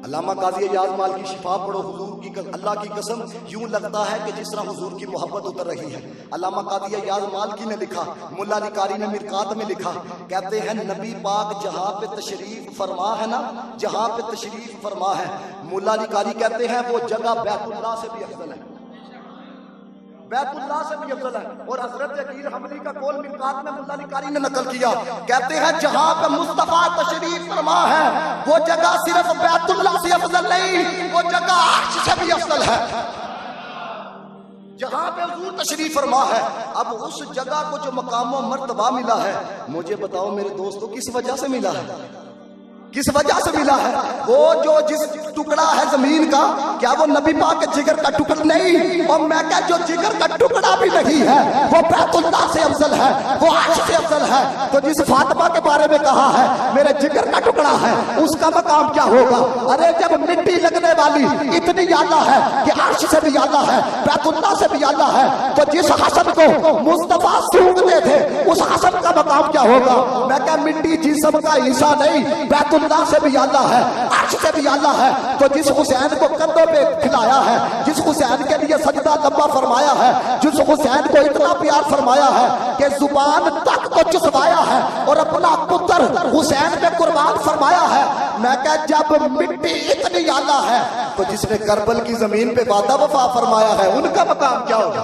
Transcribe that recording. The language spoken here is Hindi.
अल्लामा काजी एजाज माल की शिफा पढ़ो, हुजूर की अल्लाह की कसम यूं लगता है कि जिस तरह हुजूर की मोहब्बत उतर रही है। अल्लामा काजी एजाज मालकी ने लिखा, मुल्ला अली कारी ने मिरकात में लिखा, कहते हैं नबी पाक जहाँ पे तशरीफ फरमा है ना, जहाँ पे तशरीफ फरमा है, मुल्ला अली कारी कहते हैं वो जगह बैतुल्लाह से भी अफजल है, बैतुल्लाह से भी अफजल है। और हजरत अकील हमली का कौल मिरकात में मुल्ला अली कारी ने नकल किया, कहते हैं जहां पे मुस्तफा तशरीफ फरमा है वो जगह सिर्फ बैतुल्लाह से अफजल नहीं, वो जगह अर्श से भी अफजल है, जहां पे हुजूर तशरीफ फरमा है। अब उस जगह को जो मकाम व मर्तबा मिला है, मुझे बताओ मेरे दोस्तों किस वजह से मिला है, किस वजह से मिला है? वो जो जिस टुकड़ा है जमीन का, क्या वो नबी पाक के जिगर का टुकड़ा नहीं? और मैं क्या जो जिगर का टुकड़ा भी नहीं है वो बैतुल्लाह से अफजल है, वो अर्श से अफजल है। तो जिस फातिमा के बारे में कहा है मेरे जिगर का टुकड़ा है, उसका मकाम क्या होगा? अरे जब मिट्टी लगने वाली इतनी आला है कि अर्श से भी आला है, बैतुल्लाह से भी आला है, तो जिस हसन को मुस्तफा सूंघते थे उस हसन का मकाम क्या होगा? मैं क्या मिट्टी जिस्म का हिस्सा नहीं, बैतुल्लाह से भी आला है, अर्श से भी आला है। तो जिस हुसैन को कंधों पे खिलाया है, जिस हुसैन के लिए सजदा लंबा फरमाया है, जिस हुसैन को इतना प्यार फरमाया है कि जुबान तक को चुसवाया है और अपना पुत्र हुसैन पे कुर्बान फरमाया है। मैं क्या जब मिट्टी इतनी आला है तो जिसने करबल की जमीन पे वादा वफा फरमाया है उनका मकाम क्या होगा?